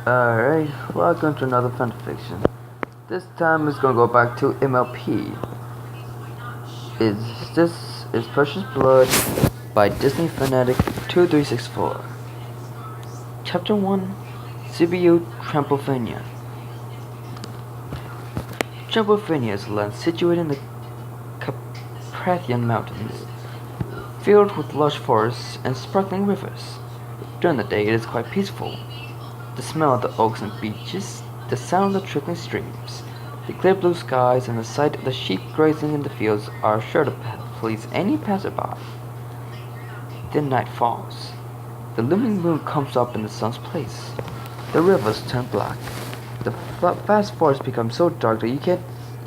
Alright, welcome to another fanfiction. This time it's gonna go back to MLP. This is Precious Blood by Disney Fanatic 2364. Chapter 1, CBU Trampophania. Trampophania is a land situated in the Carpathian Mountains, filled with lush forests and sparkling rivers. During the day it is quite peaceful. The smell of the oaks and beeches, the sound of the trickling streams, the clear blue skies, and the sight of the sheep grazing in the fields are sure to please any passerby. Then night falls. The looming moon comes up in the sun's place. The rivers turn black. The vast forest becomes so dark that you can't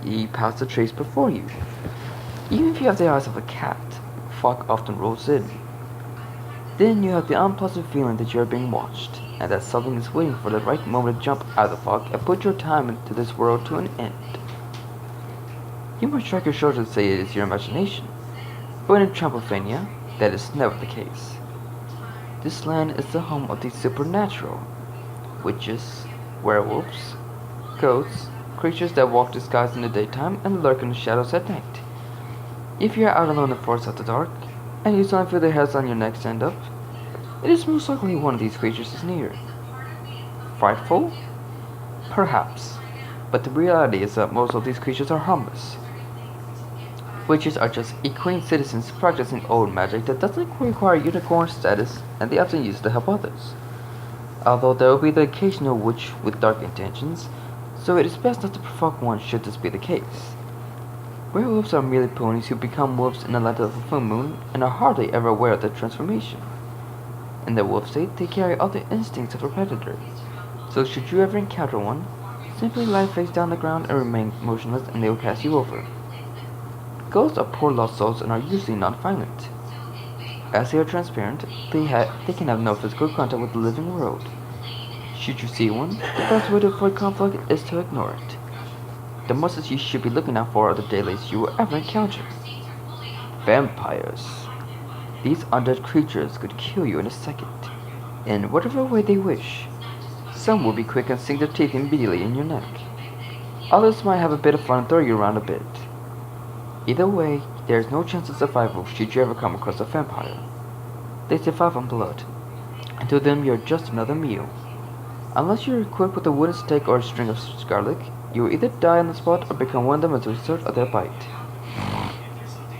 see past the trees before you. Even if you have the eyes of a cat, fog often rolls in. Then you have the unpleasant feeling that you are being watched, and that something is waiting for the right moment to jump out of the fog and put your time into this world to an end. You might shrug your shoulders and say it is your imagination, but in Trampophania, that is never the case. This land is the home of the supernatural. Witches, werewolves, ghosts, creatures that walk the skies in the daytime and lurk in the shadows at night. If you are out alone in the forest after dark, and you suddenly feel their heads on your neck stand up, it is most likely one of these creatures is near. Frightful? Perhaps, but the reality is that most of these creatures are harmless. Witches are just equine citizens practicing old magic that doesn't require unicorn status, and they often use it to help others. Although there will be the occasional witch with dark intentions, so it is best not to provoke one should this be the case. Werewolves are merely ponies who become wolves in the light of the full moon and are hardly ever aware of their transformation. In their wolf state, they carry all the instincts of a predator, so should you ever encounter one, simply lie face down on the ground and remain motionless and they will pass you over. Ghosts are poor lost souls and are usually non-violent. As they are transparent, they can have no physical contact with the living world. Should you see one, the best way to avoid conflict is to ignore it. The monsters you should be looking out for are the deadliest you will ever encounter. Vampires. These undead creatures could kill you in a second, in whatever way they wish. Some will be quick and sink their teeth immediately in your neck. Others might have a bit of fun and throw you around a bit. Either way, there is no chance of survival should you ever come across a vampire. They survive on blood, and to them you are just another meal. Unless you are equipped with a wooden stake or a string of garlic, you will either die on the spot or become one of them as a result of their bite.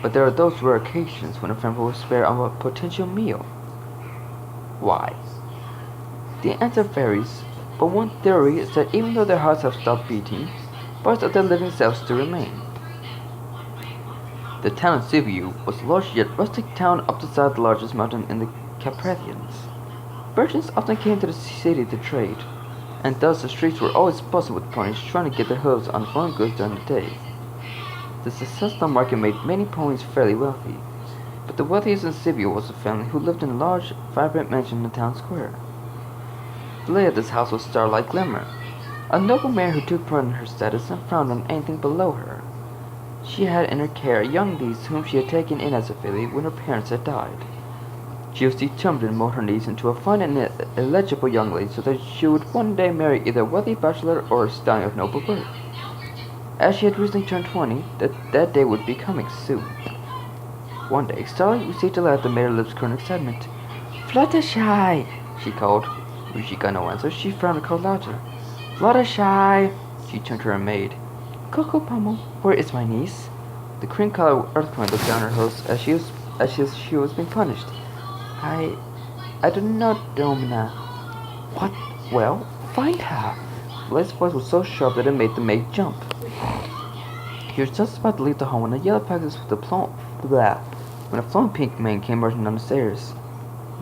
But there are those rare occasions when a vampire will spare on a potential meal. Why? The answer varies, but one theory is that even though their hearts have stopped beating, parts of their living selves still remain. The town of Sibiu was a large yet rustic town up the side of the largest mountain in the Carpathians. Merchants often came to the city to trade, and thus the streets were always buzzing with ponies trying to get their hooves on foreign goods during the day. The successful market made many ponies fairly wealthy, but the wealthiest in Sibiu was a family who lived in a large, vibrant mansion in the town square. The lady of this house was Starlight Glimmer, a noble mare who took pride in her status and frowned on anything below her. She had in her care a young niece whom she had taken in as a filly when her parents had died. She was determined to mold her niece into a fine and eligible young lady so that she would one day marry either a wealthy bachelor or a stallion of noble birth. As she had recently turned 20, that day would be coming soon. One day, Starlight received a letter that made her lips curl in excitement. "Fluttershy!" she called. When she got no answer, she frowned and called louder. "Fluttershy!" She turned to her maid. "Coco Pummel, where is my niece?" The cream-colored earthquake looked down her host as she was being punished. I don't know, Domina." "What? Well, find her." The lady's voice was so sharp that it made the maid jump. He was just about to leave the home when a yellow package with a flowing pink mane came rushing down the stairs.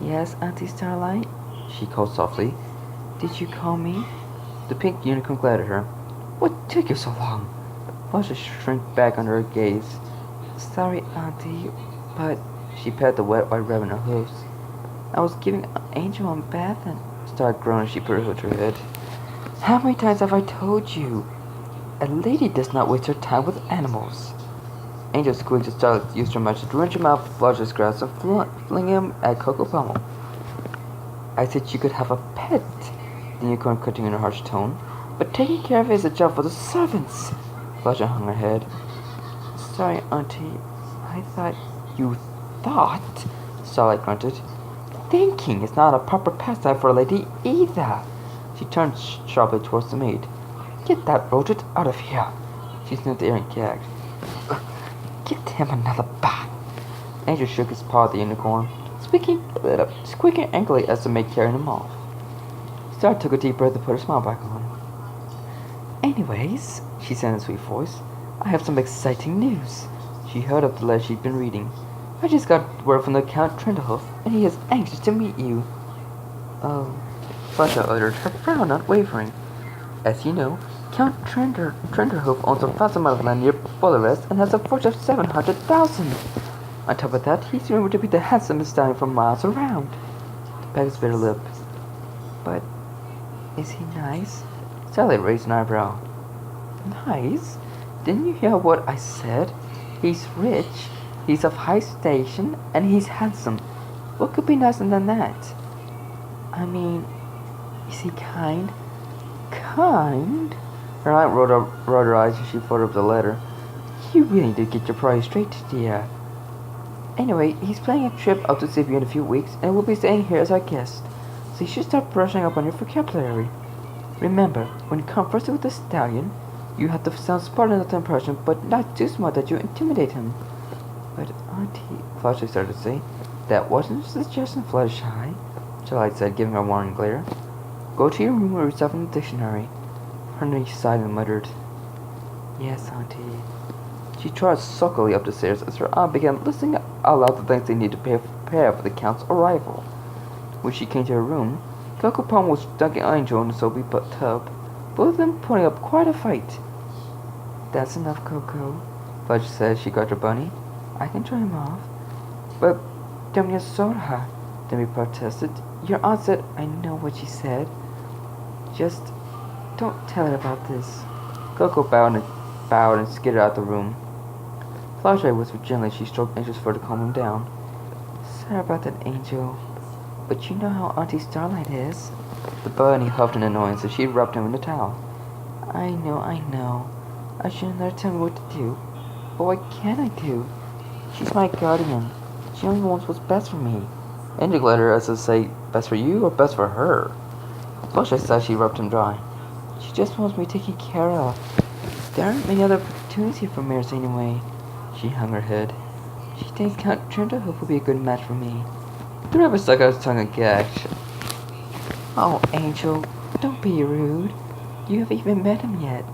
"Yes, Auntie Starlight?" she called softly. "Did you call me?" The pink unicorn glared at her. "What took you so long?" Flusher shrank back under her gaze. "Sorry, Auntie, but..." She patted the wet white rabbit in her hooves. "I was giving Angel a bath and..." Started groaning as she put her hood to her head. "How many times have I told you? A lady does not waste her time with animals." Angel squeaked as Starlight used her magic to wrench him out of Flusher's grasp and fling him at Coco Pummel. "I said you could have a pet." the unicorn continued in a harsh tone. But taking care of it is a job for the servants. Flutter hung her head. Sorry, Auntie. I thought you thought, Starlight grunted. Thinking is not a proper pastime for a lady either. She turned sharply towards the maid. Get that rodent out of here. She sniffed the air and gagged. Get him another bath. Angel shook his paw at the unicorn, squeaking angrily as the maid carried him off. Star took a deep breath and put her smile back on. Anyways, she said in a sweet voice, I have some exciting news. She held up the letter she'd been reading. I just got word from the Count Trenderhoof, and he is anxious to meet you. Oh, Flusha uttered, her frown not wavering. As you know, Count Trenderhoof owns a vast amount of land near Bolorest and has a fortune of 700,000. On top of that, he's rumored to be the handsomest stallion for miles around. The Pegasus bit her lip. But is he nice? Sally raised an eyebrow. Nice? Didn't you hear what I said? He's rich, he's of high station, and he's handsome. What could be nicer than that? I mean, is he kind? Kind? Her aunt rolled her eyes as she folded up the letter. You really need to get your priorities straight, dear. Anyway, he's planning a trip up to Sibiu in a few weeks, and we'll be staying here as our guest. So you should start brushing up on your vocabulary. Remember, when conversing with the stallion, you have to sound smart enough to impress him, but not too smart that you intimidate him. But Auntie, Fluttershy started to say, that wasn't a suggestion, Fluttershy, Starlight said, giving her a warning glare. Go to your room and read yourself in the dictionary. Her niece sighed and muttered, Yes, Auntie. She trotted sulkily up the stairs as her aunt began listing out loud the things they needed to prepare for the Count's arrival. When she came to her room, Coco Palm was dunking Angel in the soapy tub, both of them putting up quite a fight. That's enough, Coco, Fudge said. She got her bunny. I can dry him off. But Demia Sora, Demi protested. Your aunt said I know what she said. Just don't tell her about this. Coco bowed and skidded out the room. Fluttershy whispered gently. She stroked Angel's fur to calm him down. Sorry about that, Angel. But you know how Auntie Starlight is. The bunny huffed in annoyance as she rubbed him in the towel. I know. I shouldn't let her tell me what to do. But what can I do? She's my guardian. She only wants what's best for me. Angel glared at her as to say, best for you or best for her? Fluttershy said she rubbed him dry. She just wants me taken care of. There aren't many other opportunities for mares anyway. She hung her head. She thinks Count Trenderhoof will be a good match for me. The rabbit stuck out his tongue and gagged. Oh, Angel, don't be rude. You haven't even met him yet.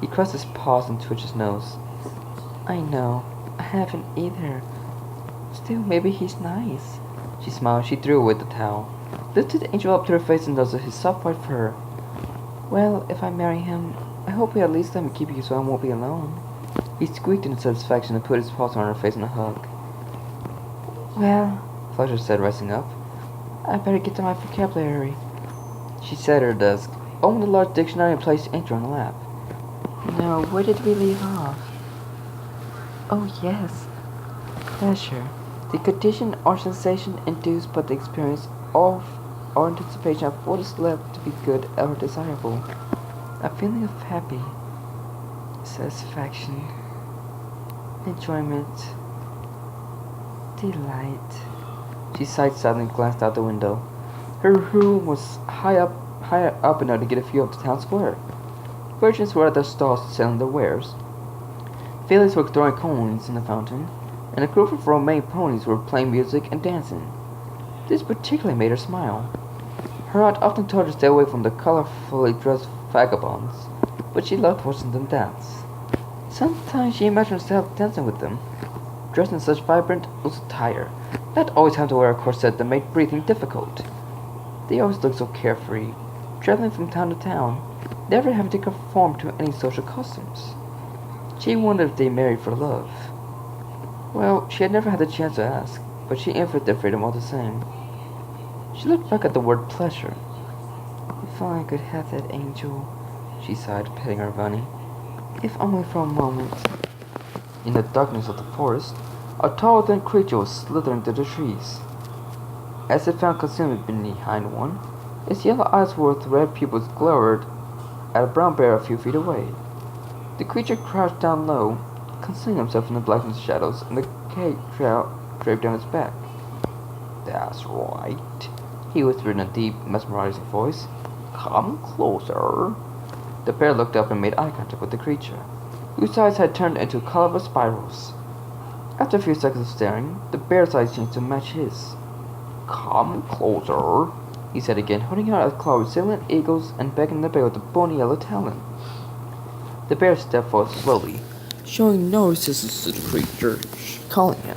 He crossed his paws and twitched his nose. I know. I haven't either. Still, maybe he's nice. She smiled. She threw away the towel, lifted Angel up to her face and nuzzled his soft white fur. Well, if I marry him, I hope he'll at least let me keep you so I won't be alone. He squeaked in satisfaction and put his paws on her face in a hug. Well, Flutter said, rising up, I better get to my vocabulary. She sat at her desk, opened a large dictionary and placed Angel on the lap. Now, where did we leave off? Oh, yes. Pleasure. The condition or sensation induced by the experience of or anticipation of what is left to be good or desirable. A feeling of happy, satisfaction, enjoyment, delight. She sighed sadly and glanced out the window. Her room was higher up enough to get a view of the town square. Merchants were at their stalls selling their wares. Fillies were throwing coins in the fountain, and a group of Romaine ponies were playing music and dancing. This particularly made her smile. Her aunt often told her to stay away from the colorfully dressed vagabonds, but she loved watching them dance. Sometimes she imagined herself dancing with them, dressed in such vibrant loose attire, not always having to wear a corset that made breathing difficult. They always looked so carefree, traveling from town to town, never having to conform to any social customs. She wondered if they married for love. Well, she had never had the chance to ask, but she envied their freedom all the same. She looked back at the word pleasure. If only I could have that, Angel, she sighed, petting her bunny. If only for a moment. In the darkness of the forest, a tall, thin creature was slithering through the trees. As it found concealment behind one, Its yellow eyes with red pupils glared at a brown bear a few feet away. The creature crouched down low, concealing himself in the blackness shadows, and the cape draped down his back. "That's right," he whispered in a deep, mesmerizing voice. "Come closer." The bear looked up and made eye contact with the creature, whose eyes had turned into colorful spirals. After a few seconds of staring, the bear's eyes changed to match his. "Come closer," he said again, holding out a claw with silent eagles and beckoning the bear with a bony yellow talon. The bear stepped forward slowly, showing no resistance to the creature calling him.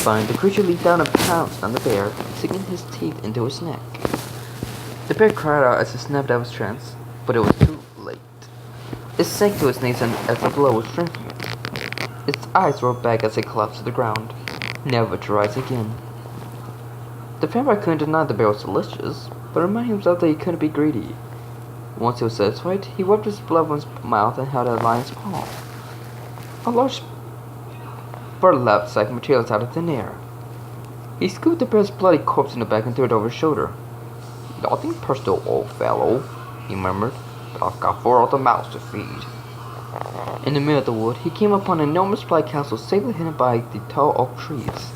Finally, the creature leaped down and pounced on the bear, sinking his teeth into his neck. The bear cried out as he snapped out of his trance, but it was too late. It sank to its knees as the blow was shrinking it. Its eyes rolled back as it collapsed to the ground, never to rise again. The vampire couldn't deny the bear was delicious, but reminded himself that he couldn't be greedy. Once he was satisfied, he wiped his blood from his mouth and held out a lion's paw. A large burlap sack materialized out of thin air. He scooped the bear's bloody corpse in the back and threw it over his shoulder. "Nothing personal, old fellow," he murmured, "but I've got 4 other mouths to feed." In the middle of the wood, he came upon an enormous black castle safely hidden by the tall oak trees.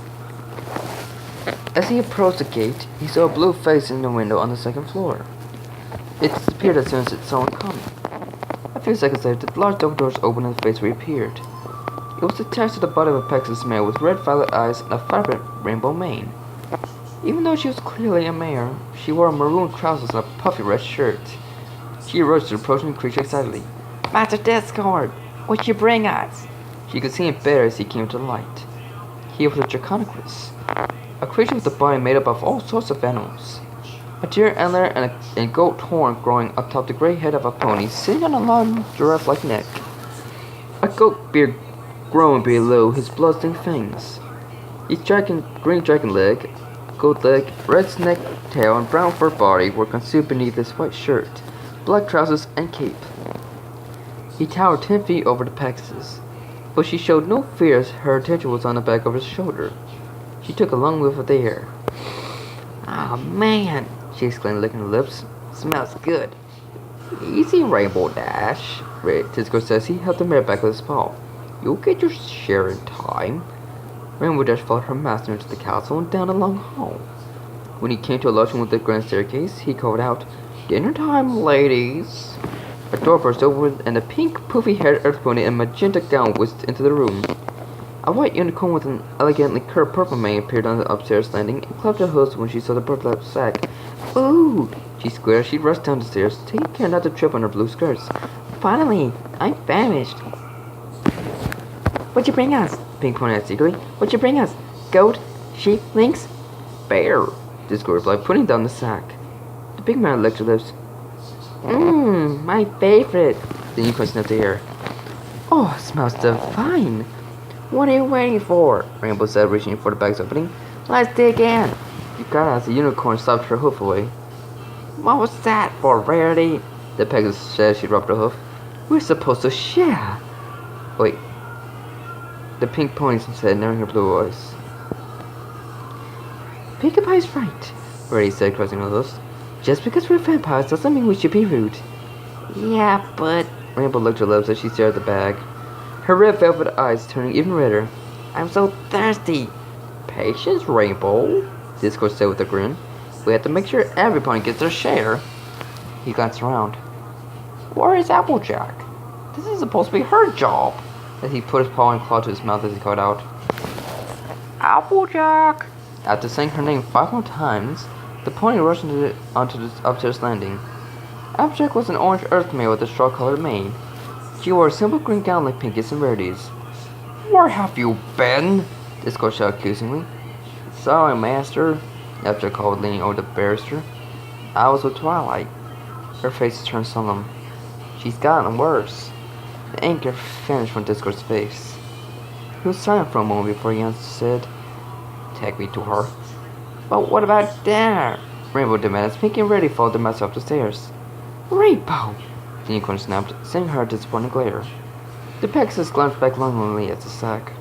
As he approached the gate, he saw a blue face in the window on the second floor. It disappeared as soon as it saw him coming. A few seconds later, the large double doors opened and the face reappeared. It was attached to the body of a Pegasus mare with red violet eyes and a vibrant rainbow mane. Even though she was clearly a mare, she wore maroon trousers and a puffy red shirt. She arose to the approaching creature excitedly. "Master Discord, what you bring us?" She could see him better as he came to light. He was a Draconicus, a creature with a body made up of all sorts of animals. A deer antler and a goat horn growing atop the gray head of a pony sitting on a long giraffe-like neck. A goat beard growing below his blood-stained fangs. His green dragon leg, gold leg, red snake tail, and brown fur body were concealed beneath his white shirt, black trousers, and cape. He towered 10 feet over the Pegasus, but she showed no fear as her attention was on the back of his shoulder. She took a long whiff of the air. "Ah, man," she exclaimed, licking her lips. "Smells good." "Easy, Rainbow Dash," Discord says. He held the mare back with his paw. "You'll get your share in time." Rainbow Dash followed her master into the castle and down a long hall. When he came to a large room with a grand staircase, he called out, "Dinner time, ladies." A door burst open and a pink, poofy-haired earth pony in a magenta gown whisked into the room. A white unicorn with an elegantly curved purple mane appeared on the upstairs landing and clapped her hooves when she saw the burlap sack. "Ooh!" she squealed as she rushed down the stairs, taking care not to trip on her blue skirts. "Finally! I'm famished!" "What'd you bring us?" Pink Pony asked eagerly. "What'd you bring us? Goat? Sheep? Lynx?" "Bear," Discord replied, putting down the sack. The big man licked her lips. My favorite." The unicorn sniffed the air. "Oh, it smells divine." "What are you waiting for?" Rainbow said, reaching for the bag's opening. "Let's dig in." She cried as the unicorn slapped her hoof away. "What was that for, Rarity?" The Pegasus said as she rubbed her hoof. "We're supposed to share." "Wait." The pink pony said, narrowing her blue eyes. "Pinkie Pie's right," Rarity said, crossing her lips. "Just because we're vampires doesn't mean we should be rude." "Yeah, but..." Rainbow licked her lips as she stared at the bag, her red velvet eyes turning even redder. "I'm so thirsty." "Patience, Rainbow," Discord said with a grin. "We have to make sure every pony gets their share." He glanced around. "Where is Applejack? This is supposed to be her job." As he put his paw and claw to his mouth as he called out, "Applejack!" After saying her name 5 more times, the pony rushed onto the upstairs landing. Applejack was an orange earth mare with a straw-colored mane. She wore a simple green gown like Pinky's and Rarity's. "Where have you been?" Discord shouted accusingly. "Sorry, master," Applejack called, leaning over the barrister. "I was with Twilight." Her face turned solemn. "She's gotten worse." The anger vanished from Discord's face. He was silent for a moment before he said, "Take me to her." "But what about dinner?" Rainbow demanded as Pinky and Rarity followed the master up the stairs. "Rainbow!" the unicorn snapped, sending her a disappointed glare. The Pegasus glanced back longingly at the sack.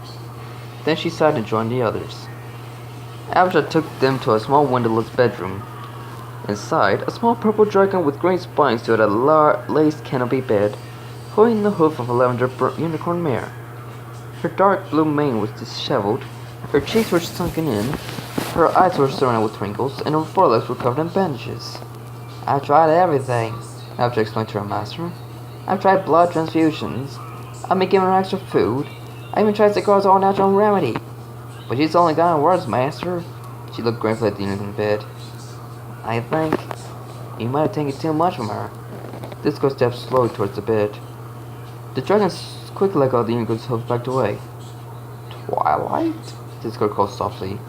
Then she sighed and joined the others. Applejack took them to a small windowless bedroom. Inside, a small purple dragon with green spines stood at a lace canopy bed, holding the hoof of a lavender unicorn mare. Her dark blue mane was disheveled, her cheeks were sunken in, her eyes were surrounded with twinkles, and her forelegs were covered in bandages. "I've tried everything," Abject explained to her master. "I've tried blood transfusions. I've been giving her extra food. I even tried Sakura's all-natural remedy. But she's only gotten worse, master." She looked gratefully at the unicorn bed. "I think you might have taken too much from her." Disco stepped slowly towards the bed. The dragon quickly let go of the unicorn's hoof backed away. "Twilight?" Disco called softly.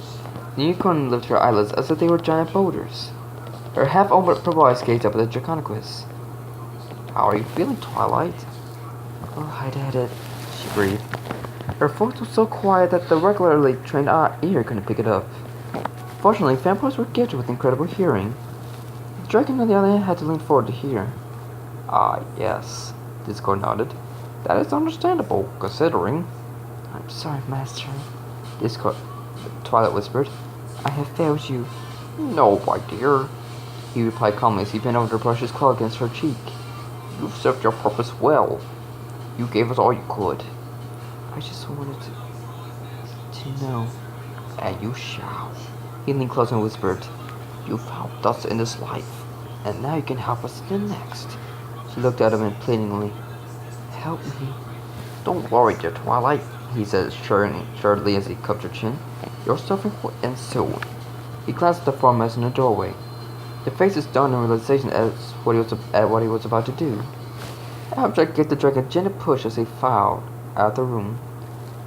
The unicorn lifted her eyelids as if they were giant boulders. Her half-opened purple eyes gazed up at the Draconicus. "How are you feeling, Twilight?" "Oh, light-headed," she breathed. Her voice was so quiet that the regularly trained ear couldn't pick it up. Fortunately, vampires were gifted with incredible hearing. The dragon on the other hand had to lean forward to hear. "Ah, yes," Discord nodded. "That is understandable, considering." "I'm sorry, Master," Twilight whispered. "I have failed you." "No, my dear," he replied calmly as he bent over to brush his claw against her cheek. "You've served your purpose well. You gave us all you could." "I just wanted to know." "And you shall." He leaned close and whispered, "You've helped us in this life, and now you can help us in the next." She looked at him pleadingly. "Help me." "Don't worry, dear Twilight," he said assuredly as he cupped her chin. "Your suffering will end soon." He glanced at the foremost in the doorway. The face was stunned in realization at what he was about to do. Abject gave the dragon a gentle push as he filed out of the room.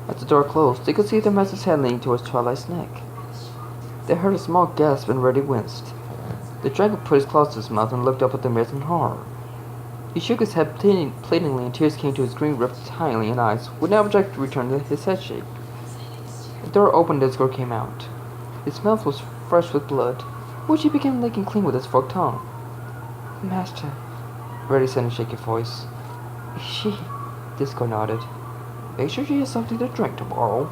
As the door closed, they could see the master's head leaning towards Twilight's neck. They heard a small gasp and Reddy winced. The dragon put his claws to his mouth and looked up at the master in horror. He shook his head pleadingly and tears came to his green reptilian eyes when Abject returned his head shake. The door opened and Discord came out. His mouth was fresh with blood, which he began licking clean with his forked tongue. "Master," Reddy said in a shaky voice. "Is she?" Discord nodded. "Make sure she has something to drink tomorrow."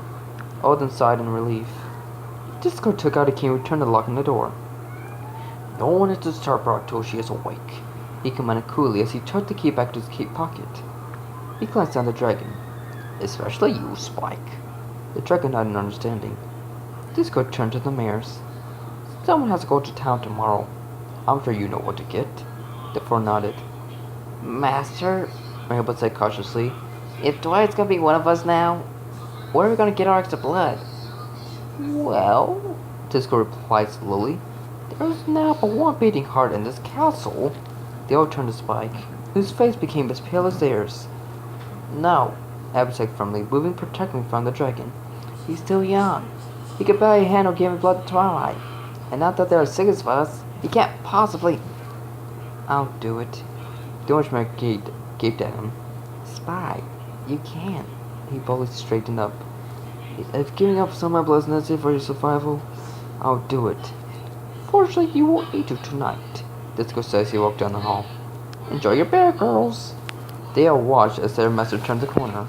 Alden sighed in relief. Discord took out a key and returned to locking the door. "No one is to disturb her until she is awake," he commanded coolly as he tucked the key back to his key pocket. He glanced down the dragon. "Especially you, Spike." The dragon nodded in understanding. Discord turned to the mares. "Someone has to go to town tomorrow. I'm sure you know what to get." The four nodded. "Master," Rainbow said cautiously, "if Dwight's gonna be one of us now, where are we gonna get our extra blood?" "Well," Discord replied slowly, "there's now but one beating heart in this castle." They all turned to Spike, whose face became as pale as theirs. "No," Abby said firmly, moving protectively from the dragon. "He's still young. He could barely handle giving blood to Twilight. And now that there are six of us, he can't possibly—" "I'll do it." The orange man gaped at him. "Spike, you can't." He boldly straightened up. "If giving up some of my blood is necessary for your survival, I'll do it. Fortunately, you won't need to tonight," Disco said as he walked down the hall. "Enjoy your bear, girls." They all watched as their master turned the corner.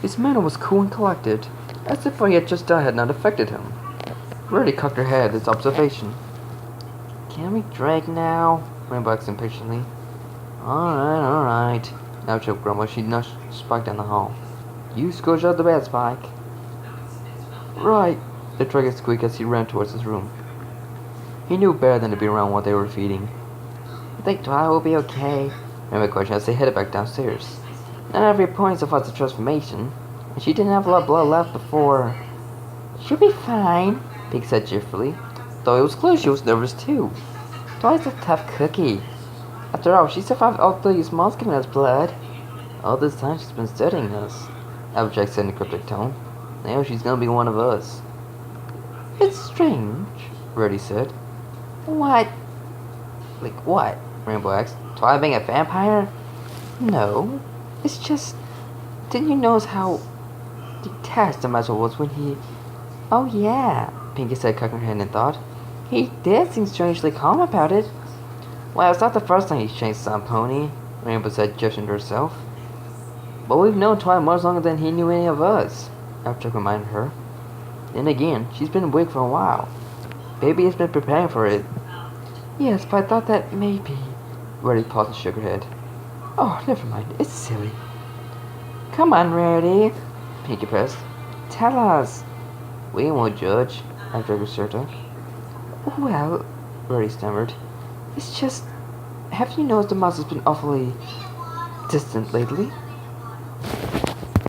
His manner was cool and collected, as if what he had just done had not affected him. Reddy cocked her head at this observation. "Can we drink now?" Rainbow asked impatiently. Alright. Now Chip grumbled. She nudged Spike down the hall. "You scooch out the bed, Spike." "Right," the dragon squeaked as he ran towards his room. He knew better than to be around while they were feeding. "I think Twilight will be okay," Rainbow questioned as they headed back downstairs. "Not every point survived the transformation, and she didn't have a lot of blood left before." "She'll be fine," Pig said cheerfully, though it was clear she was nervous too. Twilight's a tough cookie. After all, she survived all these months giving us blood. All this time she's been studying us, Abject said in a cryptic tone. Now she's gonna be one of us. "It's strange," Reddy said. "What?" "Like what?" Rainbow asked. "Twilight being a vampire?" "No. It's just... Didn't you notice how detached the master was when he..." "Oh yeah," Pinky said, cocking her head in thought. "He did seem strangely calm about it." "Well, it's not the first time he's changed some, Pony," Rainbow said, gesturing to herself. "But we've known Twilight much longer than he knew any of us," Abject reminded her. "Then again, she's been awake for a while. Baby has been preparing for it." Yes, but I thought that maybe. Reddy paused and shook her head. Oh, never mind. It's silly. Come on, Reddy, Pinkie pressed. Tell us. We won't judge, after Certa. Well, Reddy stammered. It's just. Have you noticed the mouse has been awfully distant lately?